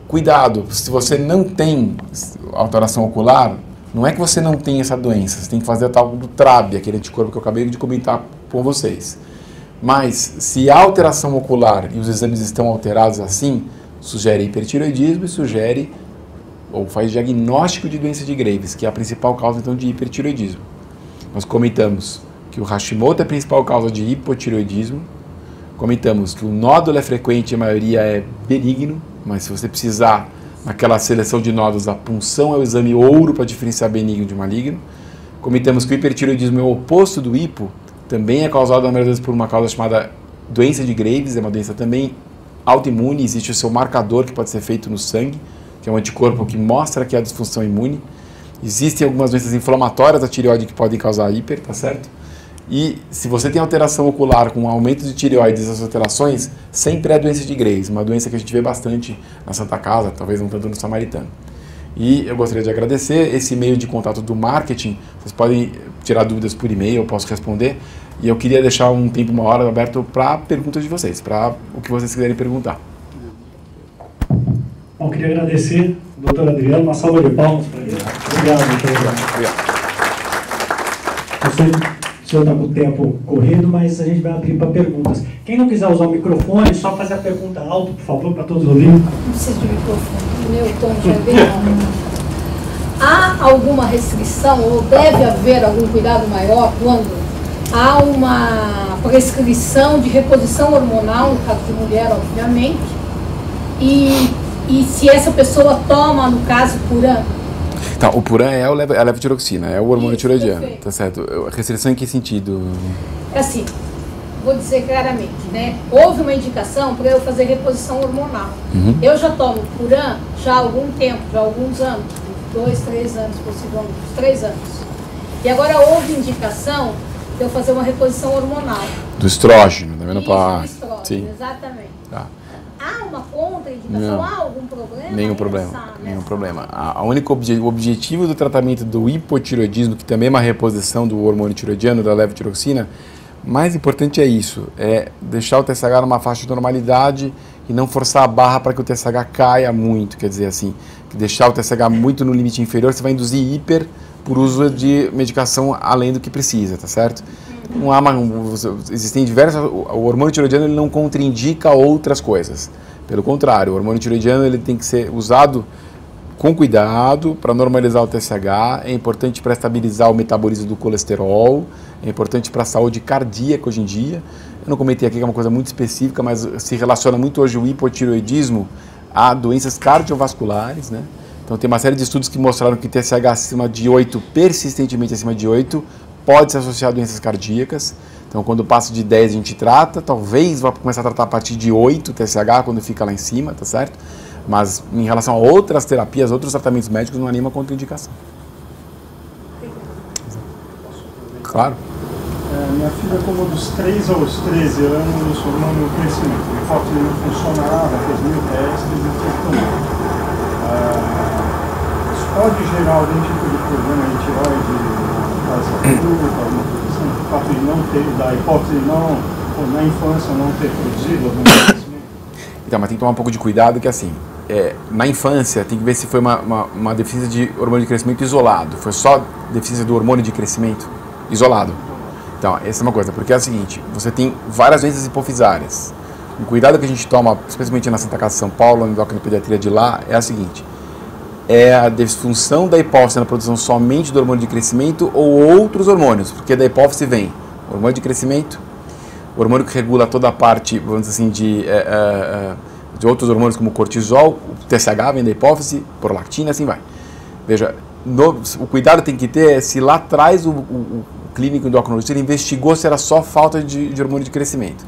Cuidado, se você não tem alteração ocular, não é que você não tem essa doença, você tem que fazer a tal do TRAB, aquele anticorpo que eu acabei de comentar com vocês. Mas se há alteração ocular e os exames estão alterados assim, sugere hipertireoidismo e sugere ou faz diagnóstico de doença de Graves, que é a principal causa então de hipertireoidismo. Nós comentamos que o Hashimoto é a principal causa de hipotireoidismo, comentamos que o nódulo é frequente e a maioria é benigno, mas se você precisar naquela seleção de nódulos, a punção é o exame ouro para diferenciar benigno de maligno. Comentamos que o hipertireoidismo é o oposto do hipo, também é causado na maioria das vezes por uma causa chamada doença de Graves, é uma doença também autoimune, existe o seu marcador que pode ser feito no sangue, que é um anticorpo que mostra que há disfunção imune. Existem algumas doenças inflamatórias da tireoide que podem causar hiper, tá certo? E se você tem alteração ocular com aumento de tireoide, essas alterações, sempre é doença de Graves, uma doença que a gente vê bastante na Santa Casa, talvez não tanto no Samaritano. E eu gostaria de agradecer esse e-mail de contato do marketing, vocês podem tirar dúvidas por e-mail, eu posso responder, e eu queria deixar um tempo, uma hora aberto para perguntas de vocês, para o que vocês quiserem perguntar. Bom, queria agradecer, doutor Adriano, uma salva de palmas para ele. Obrigado, doutor. Obrigado. Eu sei que o senhor está com o tempo corrido, mas a gente vai abrir para perguntas. Quem não quiser usar o microfone, só fazer a pergunta alto, por favor, para todos ouvirem. Não precisa de microfone, meu tom já é bem alto. Há alguma restrição ou deve haver algum cuidado maior quando há uma prescrição de reposição hormonal, no caso de mulher, obviamente, e se essa pessoa toma, no caso, Puran? Tá, o Puran é a levotiroxina, é o hormônio tiroidiano, perfeito. tá certo? Restrição em que sentido? É assim, vou dizer claramente, né? Houve uma indicação para eu fazer reposição hormonal. Eu já tomo Puran já há algum tempo, já há alguns anos, 2, 3 anos, possivelmente, 3 anos. E agora houve indicação de eu fazer uma reposição hormonal. Do estrógeno, da menopausa. Isso, do estrógeno, Sim. exatamente. Tá. Há uma contraindicação? Há algum problema? Nenhum problema, nenhum problema. O único objetivo do tratamento do hipotireoidismo, que também é uma reposição do hormônio tiroidiano, da levotiroxina, mais importante é isso, é deixar o TSH numa faixa de normalidade e não forçar a barra para que o TSH caia muito, quer dizer assim, que deixar o TSH muito no limite inferior, você vai induzir hiper por uso de medicação além do que precisa, tá certo? Não há existem diversas, o hormônio tiroidiano ele não contraindica outras coisas. Pelo contrário, o hormônio tiroidiano ele tem que ser usado com cuidado para normalizar o TSH, é importante para estabilizar o metabolismo do colesterol, é importante para a saúde cardíaca hoje em dia. Eu não comentei aqui que é uma coisa muito específica, mas se relaciona muito hoje o hipotireoidismo a doenças cardiovasculares, né? Então tem uma série de estudos que mostraram que TSH acima de 8, persistentemente acima de 8, pode se associar a doenças cardíacas. Então, quando passa de 10 a gente trata, talvez vá começar a tratar a partir de 8 TSH, quando fica lá em cima, tá certo? Mas em relação a outras terapias, outros tratamentos médicos, não há nenhuma contraindicação. Claro. Minha filha, como dos 3 aos 13 anos, hormônio crescimento. O hipótese não funcionava, fez 1000 testes e tratamento. Isso pode gerar algum tipo de problema de tireoide? Alguma coisa assim, o fato de não ter, da hipótese de não, na infância não ter produzido algum crescimento? Então, mas tem que tomar um pouco de cuidado que assim, na infância tem que ver se foi uma deficiência de hormônio de crescimento isolado, foi só deficiência do hormônio de crescimento isolado. Então, essa é uma coisa, porque é o seguinte, você tem várias doenças hipofisárias. O cuidado que a gente toma, especialmente na Santa Casa de São Paulo, na endocrinopediatria de lá, é a seguinte: é a disfunção da hipófise na produção somente do hormônio de crescimento ou outros hormônios, porque da hipófise vem o hormônio de crescimento, o hormônio que regula toda a parte, vamos dizer assim, de outros hormônios como o cortisol, o TSH vem da hipófise, prolactina, assim vai. Veja, o cuidado tem que ter é se lá atrás o clínico endocrinologista investigou se era só falta de hormônio de crescimento.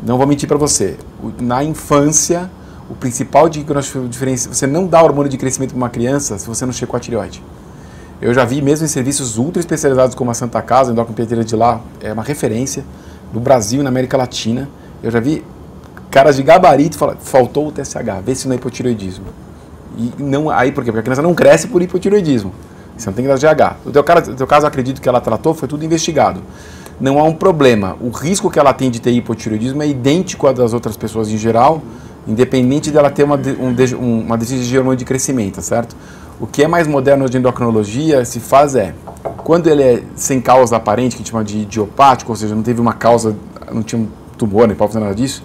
Não vou mentir para você, na infância, o principal diagnóstico diferencial, você não dá hormônio de crescimento para uma criança se você não checou a tireoide. Eu já vi mesmo em serviços ultra especializados como a Santa Casa, a endocrinopediatria de lá, é uma referência no Brasil e na América Latina. Eu já vi caras de gabarito falar, faltou o TSH, vê se não é hipotireoidismo. E não, aí por quê? Porque a criança não cresce por hipotireoidismo. Você não tem que dar GH. No teu caso, eu acredito que ela tratou, foi tudo investigado. Não há um problema. O risco que ela tem de ter hipotireoidismo é idêntico ao das outras pessoas em geral, independente dela ter uma deficiência de hormônio de crescimento, certo? O que é mais moderno de endocrinologia se faz quando ele é sem causa aparente, que a gente chama de idiopático, ou seja, não teve uma causa, não tinha um tumor, nem pode fazer nada disso,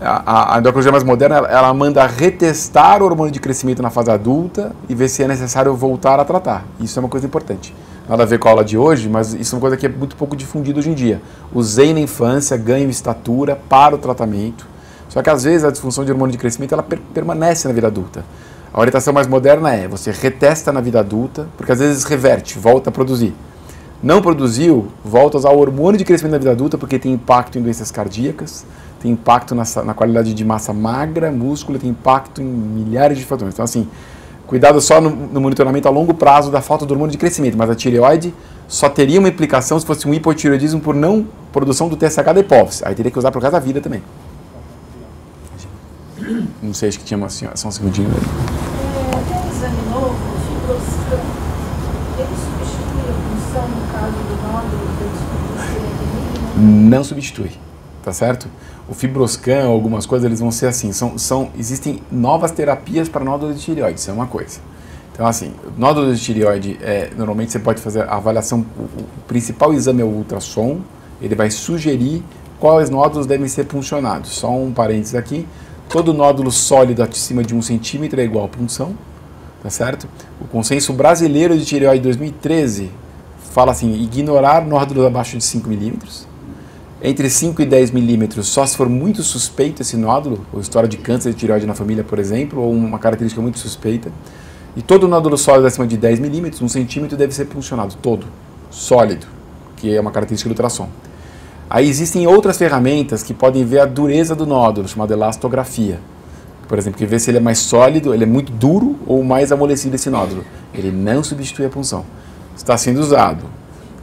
a endocrinologia mais moderna, ela manda retestar o hormônio de crescimento na fase adulta e ver se é necessário voltar a tratar. Isso é uma coisa importante. Nada a ver com a aula de hoje, mas isso é uma coisa que é muito pouco difundida hoje em dia. Usei na infância, ganho estatura para o tratamento. Só que às vezes a disfunção de hormônio de crescimento ela permanece na vida adulta. A orientação mais moderna você retesta na vida adulta, porque às vezes reverte, volta a produzir. Não produziu, volta a usar o hormônio de crescimento na vida adulta, porque tem impacto em doenças cardíacas, tem impacto na qualidade de massa magra, músculo, tem impacto em milhares de fatores. Então assim, cuidado só no monitoramento a longo prazo da falta do hormônio de crescimento, mas a tireoide só teria uma implicação se fosse um hipotireoidismo por não produção do TSH da hipófise. Aí teria que usar por causa da vida também. Não sei, acho que tinha só um segundinho. Tem um exame novo, o fibroscan. Ele substitui a função no caso do nódulo da Não substitui, tá certo? O fibroscan, algumas coisas, eles vão ser assim. Existem novas terapias para nódulo de tireoide, isso é uma coisa. Então, assim, nódulo de tireoide, normalmente você pode fazer a avaliação, o principal exame é o ultrassom, ele vai sugerir quais nódulos devem ser puncionados. Só um parênteses aqui, todo nódulo sólido acima de 1 centímetro é igual a punção, tá certo? O consenso brasileiro de tireoide de 2013 fala assim, ignorar nódulos abaixo de 5 milímetros, entre 5 e 10 milímetros, só se for muito suspeito esse nódulo, ou história de câncer de tireoide na família, por exemplo, ou uma característica muito suspeita. E todo nódulo sólido acima de 10 milímetros, 1 centímetro, deve ser puncionado, todo, sólido, que é uma característica do ultrassom. Aí existem outras ferramentas que podem ver a dureza do nódulo, chamada elastografia. Por exemplo, que vê se ele é mais sólido, ele é muito duro ou mais amolecido esse nódulo. Ele não substitui a punção. Está sendo usado.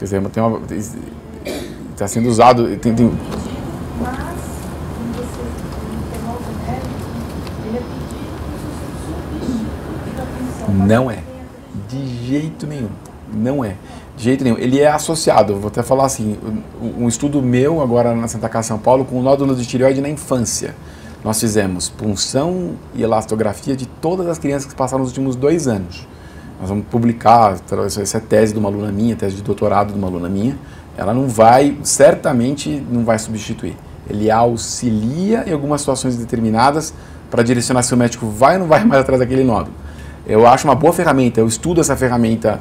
Quer dizer, está sendo usado... Não é. De jeito nenhum. Não é. De jeito nenhum. Ele é associado, vou até falar assim, um estudo meu agora na Santa Casa São Paulo com nódulos de tireoide na infância. Nós fizemos punção e elastografia de todas as crianças que passaram nos últimos 2 anos. Nós vamos publicar, essa é tese de uma aluna minha, tese de doutorado de uma aluna minha. Ela não vai, certamente não vai substituir. Ele auxilia em algumas situações determinadas para direcionar se o médico vai ou não vai mais atrás daquele nódulo. Eu acho uma boa ferramenta, eu estudo essa ferramenta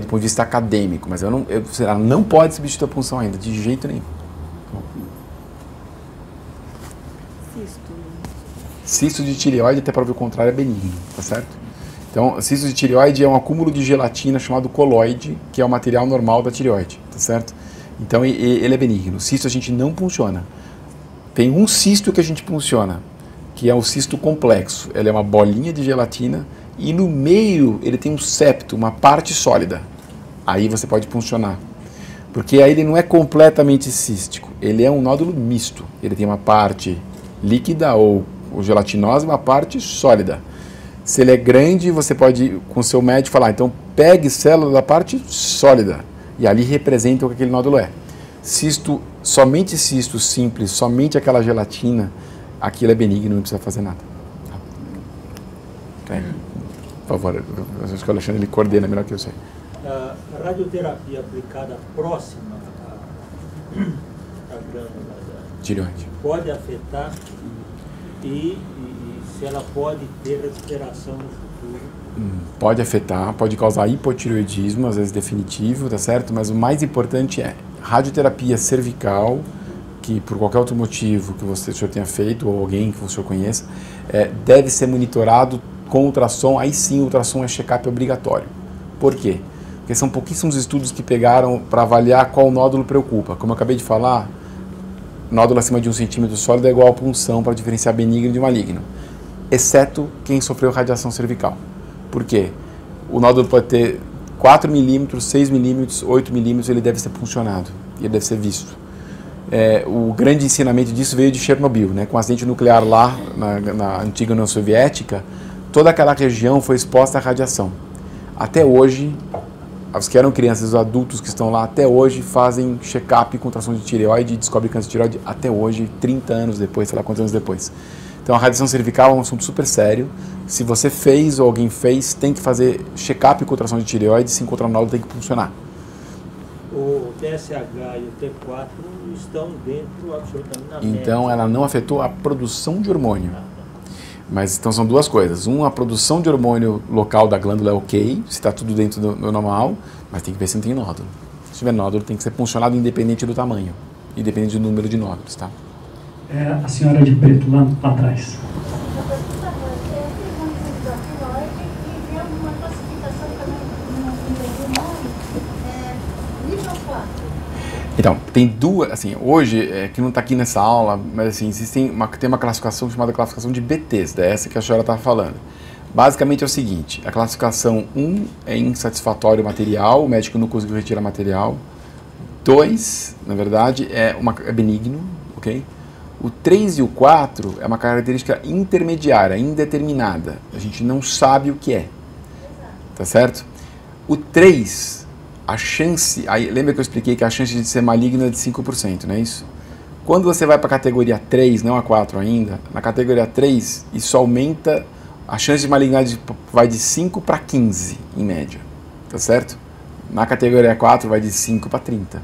do ponto de vista acadêmico, mas ela não pode substituir a punção ainda, de jeito nenhum. Cisto de tireoide, até para ver o contrário, é benigno, tá certo? Então, cisto de tireoide é um acúmulo de gelatina chamado coloide, que é o material normal da tireoide, tá certo? Então, ele é benigno. Cisto a gente não punciona. Tem um cisto que a gente punciona, que é o cisto complexo. Ele é uma bolinha de gelatina e no meio ele tem um septo, uma parte sólida. Aí você pode puncionar. Porque aí ele não é completamente cístico. Ele é um nódulo misto. Ele tem uma parte líquida ou gelatinosa e uma parte sólida. Se ele é grande, você pode, com o seu médico, falar, então pegue célula da parte sólida. E ali representa o que aquele nódulo é. Cisto, somente cisto simples, somente aquela gelatina, aquilo é benigno, não precisa fazer nada. Okay. Por favor, eu acho que o Alexandre ele coordena melhor que eu sei. A radioterapia aplicada próxima à glândula da tireoide pode afetar e se ela pode ter recuperação no futuro? Pode afetar, pode causar hipotireoidismo, às vezes definitivo, tá certo? Mas o mais importante é radioterapia cervical, que por qualquer outro motivo que o senhor tenha feito, ou alguém que o senhor conheça, deve ser monitorado com ultrassom. Aí sim o ultrassom é check-up obrigatório. Por quê? Porque são pouquíssimos estudos que pegaram para avaliar qual nódulo preocupa. Como eu acabei de falar, nódulo acima de 1 centímetro sólido é igual a punção para diferenciar benigno de maligno, exceto quem sofreu radiação cervical. Por quê? O nódulo pode ter 4 milímetros, 6 milímetros, 8 milímetros, ele deve ser puncionado e ele deve ser visto. O grande ensinamento disso veio de Chernobyl, né? Com o acidente nuclear lá na antiga União Soviética, toda aquela região foi exposta à radiação. Até hoje, os que eram crianças, os adultos que estão lá, até hoje fazem check-up com ultrassom de tireoide e descobrem câncer de tireoide até hoje, 30 anos depois, sei lá quantos anos depois. Então a radiação cervical é um assunto super sério. Se você fez ou alguém fez, tem que fazer check-up com ultrassom de tireoide, se encontrar um nódulo tem que funcionar. O TSH e o T4 estão dentro absolutamente na média. Então ela não afetou a produção de hormônio. Mas então são duas coisas. A produção de hormônio local da glândula é ok, se está tudo dentro do normal, mas tem que ver se não tem nódulo. Se tiver nódulo, tem que ser puncionado independente do tamanho, independente do número de nódulos, tá? A senhora de preto lá atrás. Então, tem duas, assim, hoje, que não está aqui nessa aula, mas assim, tem uma classificação chamada classificação de Bethesda, essa que a senhora está falando. Basicamente é o seguinte, a classificação 1 é insatisfatório material, o médico não conseguiu retirar material. 2, na verdade, é benigno, ok? O 3 e o 4 é uma característica intermediária, indeterminada. A gente não sabe o que é, tá certo? O 3... a chance, lembra que eu expliquei que a chance de ser maligno é de 5%, não é isso? Quando você vai para a categoria 3, não a 4 ainda, na categoria 3, isso aumenta a chance de malignidade vai de 5 para 15, em média, tá certo? Na categoria 4 vai de 5 para 30.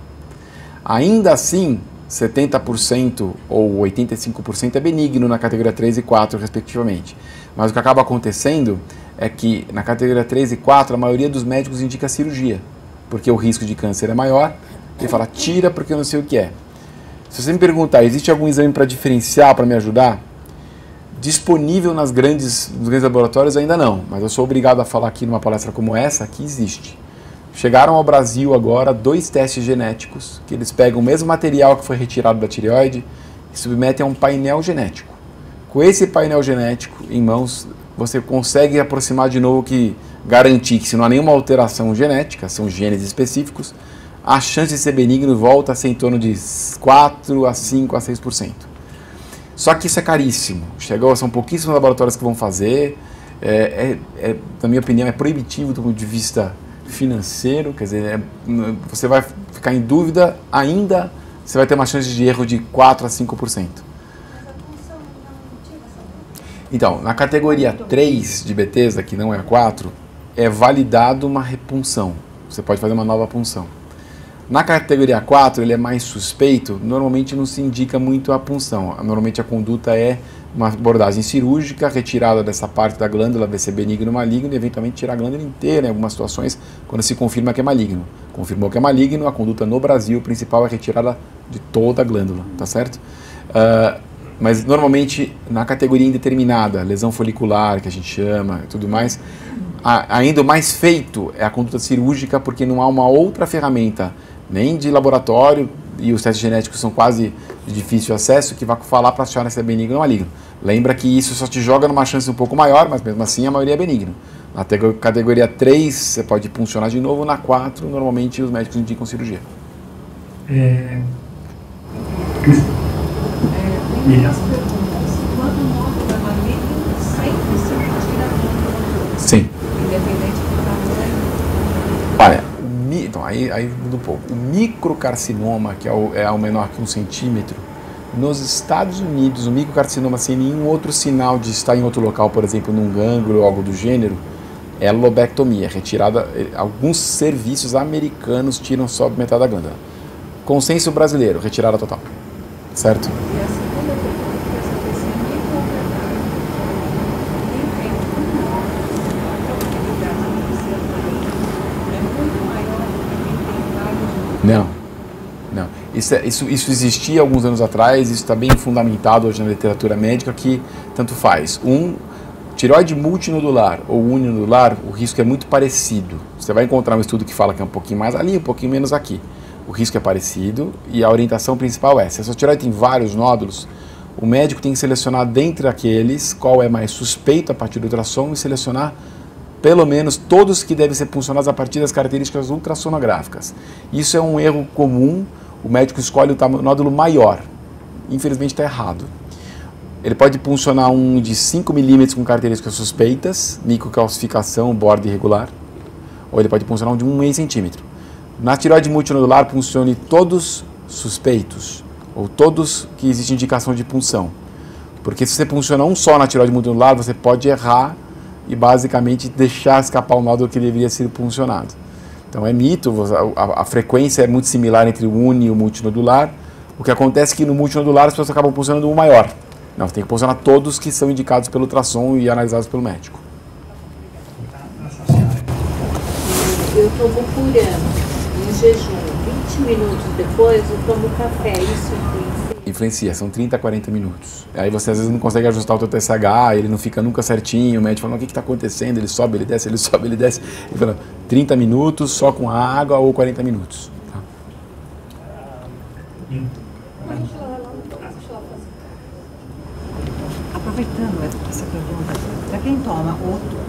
Ainda assim, 70% ou 85% é benigno na categoria 3 e 4, respectivamente. Mas o que acaba acontecendo é que na categoria 3 e 4, a maioria dos médicos indica cirurgia, porque o risco de câncer é maior. Ele fala, tira porque eu não sei o que é. Se você me perguntar, existe algum exame para diferenciar, para me ajudar? Disponível nos grandes laboratórios ainda não, mas eu sou obrigado a falar aqui numa palestra como essa que existe. Chegaram ao Brasil agora 2 testes genéticos, que eles pegam o mesmo material que foi retirado da tireoide e submetem a um painel genético. Com esse painel genético em mãos, você consegue aproximar de novo que garantir que se não há nenhuma alteração genética, são genes específicos, a chance de ser benigno volta a ser em torno de 4 a 5 a 6%. Só que isso é caríssimo. São pouquíssimos laboratórios que vão fazer. Na minha opinião, é proibitivo do ponto de vista financeiro. Quer dizer, você vai ficar em dúvida, ainda você vai ter uma chance de erro de 4 a 5%. Então, na categoria 3 de Bethesda, que não é a 4, é validado uma repunção. Você pode fazer uma nova punção. Na categoria 4, ele é mais suspeito, normalmente não se indica muito a punção. Normalmente a conduta é uma abordagem cirúrgica, retirada dessa parte da glândula, ver se é benigno ou maligno, e eventualmente tirar a glândula inteira em algumas situações, quando se confirma que é maligno. Confirmou que é maligno, a conduta no Brasil principal é retirada de toda a glândula, tá certo? Mas normalmente na categoria indeterminada, lesão folicular, que a gente chama e tudo mais, ainda o mais feito é a conduta cirúrgica, porque não há uma outra ferramenta, nem de laboratório, e os testes genéticos são quase de difícil acesso, que vai falar para a senhora se é benigno ou maligno. Lembra que isso só te joga numa chance um pouco maior, mas mesmo assim a maioria é benigno. Na categoria 3 você pode puncionar de novo, na 4 normalmente os médicos indicam cirurgia. Sim. Olha, então, aí muda um pouco. O microcarcinoma, que é o menor que 1 centímetro, nos Estados Unidos, o microcarcinoma sem nenhum outro sinal de estar em outro local, por exemplo, num gânglio ou algo do gênero, é a lobectomia, retirada. Alguns serviços americanos tiram só metade da glândula. Consenso brasileiro, retirada total. Certo? Não. Isso existia alguns anos atrás, isso está bem fundamentado hoje na literatura médica, que tanto faz. Tireoide multinodular ou uninodular, o risco é muito parecido. Você vai encontrar um estudo que fala que é um pouquinho mais ali, um pouquinho menos aqui. O risco é parecido e a orientação principal é, se a sua tireoide tem vários nódulos, o médico tem que selecionar dentre aqueles qual é mais suspeito a partir do ultrassom e selecionar pelo menos todos que devem ser puncionados a partir das características ultrassonográficas. Isso é um erro comum, o médico escolhe o nódulo maior. Infelizmente está errado. Ele pode puncionar um de 5 milímetros com características suspeitas, microcalcificação, borda irregular, ou ele pode puncionar um de 1,5 centímetro. Na tireoide multinodular, puncione todos suspeitos, ou todos que existe indicação de punção. Porque se você punciona um só na tireoide multinodular, você pode errar e basicamente deixar escapar o nódulo que deveria ser puncionado. Então é mito, a frequência é muito similar entre o uni e o multinodular. O que acontece é que no multinodular as pessoas acabam puncionando um maior. Não, você tem que puncionar todos que são indicados pelo ultrassom e analisados pelo médico. Eu tomo Puran em jejum, 20 minutos depois eu tomo café, isso influencia, são 30 a 40 minutos. Aí você às vezes não consegue ajustar o teu TSH, ele não fica nunca certinho, o médico fala, o que está acontecendo? Ele sobe, ele desce, ele sobe, ele desce. Ele fala, 30 minutos só com água ou 40 minutos. Tá? Aproveitando essa pergunta, para quem toma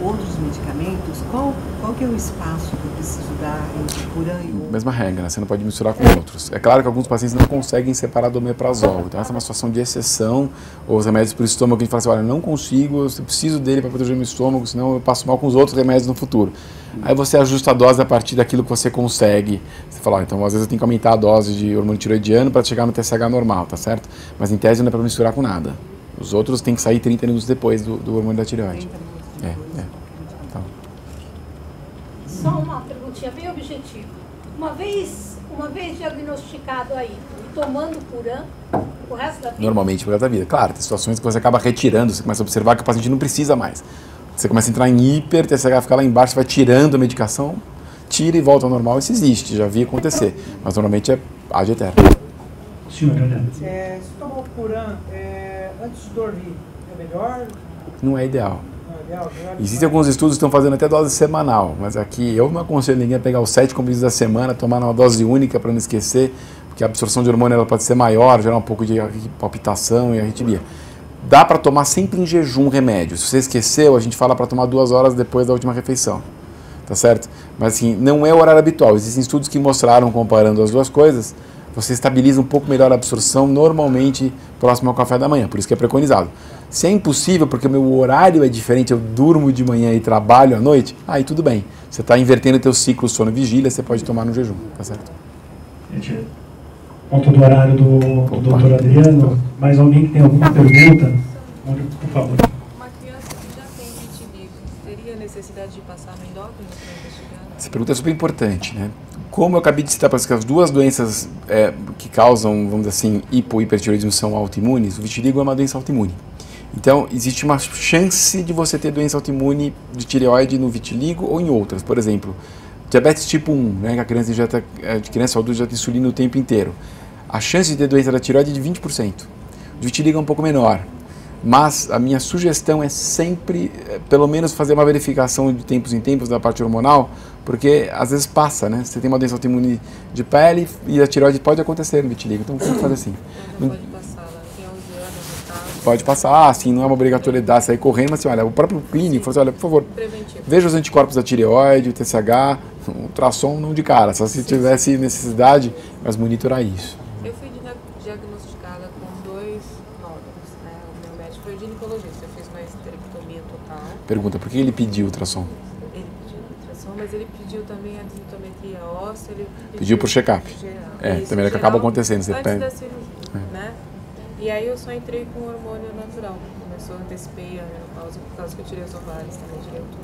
outros medicamentos, qual que é o espaço que eu preciso dar entre Puran e outro? Mesma regra, você não pode misturar com outros. É claro que alguns pacientes não conseguem separar do omeprazol, então essa é uma situação de exceção, ou os remédios para o estômago, que a gente fala assim, olha, não consigo, eu preciso dele para proteger meu estômago, senão eu passo mal com os outros remédios no futuro. Aí você ajusta a dose a partir daquilo que você consegue. Você fala, então às vezes eu tenho que aumentar a dose de hormônio tiroidiano para chegar no TSH normal, tá certo? Mas em tese não é para misturar com nada. Os outros têm que sair 30 minutos depois do hormônio da tireoide. 30 minutos. Então. Só uma perguntinha bem objetiva. Uma vez diagnosticado aí, e tomando Puran o resto da vida? Normalmente, por resto da vida. Claro, tem situações que você acaba retirando, você começa a observar que o paciente não precisa mais. Você começa a entrar em hiper, você vai ficar lá embaixo, você vai tirando a medicação, tira e volta ao normal. Isso existe, já vi acontecer. Mas normalmente é ad eterno. Senhor, Juliano. Se tomar o Puran antes de dormir, é melhor? Não é ideal. Não é ideal? Existem alguns estudos que estão fazendo até dose semanal, mas aqui eu não aconselho ninguém a pegar os 7 comprimidos da semana, tomar uma dose única para não esquecer, porque a absorção de hormônio ela pode ser maior, gerar um pouco de palpitação e arritmia. Dá para tomar sempre em jejum remédio. Se você esqueceu, a gente fala para tomar 2 horas depois da última refeição. Tá certo? Mas assim, não é o horário habitual. Existem estudos que mostraram, comparando as duas coisas, você estabiliza um pouco melhor a absorção normalmente próximo ao café da manhã. Por isso que é preconizado. Se é impossível, porque o meu horário é diferente, eu durmo de manhã e trabalho à noite, aí tudo bem. Você está invertendo o teu ciclo sono-vigília, você pode tomar no jejum. Tá certo? Gente, ponto do horário do doutor Adriano. Mais alguém que tem alguma pergunta? Por favor. Uma criança que já tem vitiligo, teria necessidade de passar no endócrino para investigar? Essa pergunta é super importante, né? Como eu acabei de citar para vocês, as duas doenças que causam, vamos dizer assim, hipohipertiroidismo são autoimunes, o vitiligo é uma doença autoimune. Então, existe uma chance de você ter doença autoimune de tireoide no vitiligo ou em outras. Por exemplo, diabetes tipo 1, né, que a criança de criança adulta já tem insulina o tempo inteiro. A chance de ter doença da tireoide é de 20%. O vitiligo é um pouco menor. Mas a minha sugestão é sempre, pelo menos, fazer uma verificação de tempos em tempos da parte hormonal, porque às vezes passa, né? Você tem uma doença autoimune de pele e a tireoide pode acontecer no vitiligo. Então, tem que fazer assim. Não pode passar, ela tem 11 anos e tal. Pode passar, assim, não é uma obrigatoriedade sair correndo, mas assim, olha, o próprio clínico falou assim, olha, por favor, veja os anticorpos da tireoide, o TSH, o ultrassom não de cara, só se tivesse necessidade, mas monitorar isso. Eu fui diagnosticada com 2 nódulos, né? O meu médico foi ginecologista, eu fiz uma esterectomia total. Pergunta, por que ele pediu ultrassom? Ele pediu ultrassom, mas ele pediu também a densitometria óssea, ele pediu por check-up. Também é que acaba acontecendo. Você antes da cirurgia, né? E aí eu só entrei com hormônio natural. Começou, antecipei a menopausa por causa que eu tirei os ovários também, tirei tudo.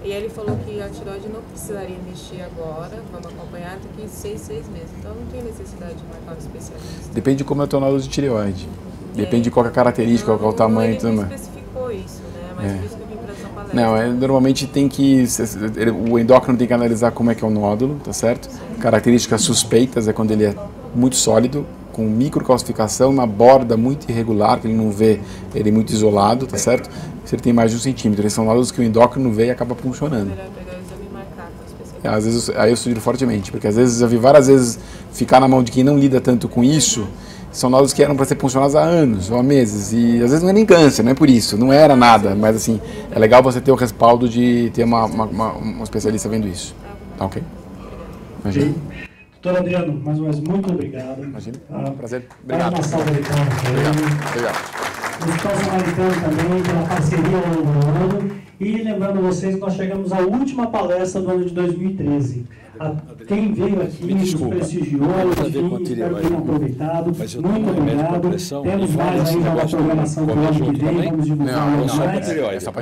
E aí ele falou que a tireoide não precisaria mexer agora, vamos acompanhar daqui 6 meses. Então não tem necessidade de marcar um especialista. Depende de como é o teu nódulo de tireoide. Depende de qual é a característica, qual é o tamanho. Ele não especificou isso, né? Mas por isso que eu vim para essa palestra. Não, normalmente tem que... O endócrino tem que analisar como é que é o nódulo, tá certo? Características suspeitas é quando ele é muito sólido, com microcalcificação, uma borda muito irregular, que ele não vê ele muito isolado, tá certo? Se ele tem mais de 1 centímetro, eles são nódulos que o endócrino vê e acaba funcionando. Melhor pegar o exame e marcar com o especialista. Às vezes, aí eu sugiro fortemente, porque às vezes eu vi várias vezes ficar na mão de quem não lida tanto com isso, são nódulos que eram para ser funcionados há anos ou há meses, e às vezes não é nem câncer, não é por isso, não era nada, mas assim, é legal você ter o respaldo de ter um especialista vendo isso. Tá ok? Imagina. Doutor Adriano, mais uma vez, muito obrigado. Imagina. Prazer. Obrigado. Mais uma salva de palmas para ele. Obrigado. O Hospital Samaritano também, pela parceria ao longo do ano. E lembrando vocês, nós chegamos à última palestra do ano de 2013. Quem veio aqui, nos prestigiou, enfim, espero que tenham aproveitado. Muito obrigado. Temos mais aí já uma programação do ano que vem, vamos divulgar mais. Essa para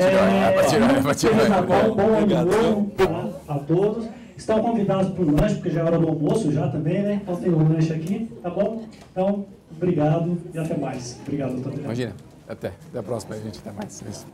tireoide. Bom ano novo a todos. Estão convidados para o lanche, porque já é hora do almoço já também, né? Então tem o lanche aqui, tá bom? Então, obrigado e até mais. Obrigado, doutor. Imagina. Até a próxima, gente. Até mais.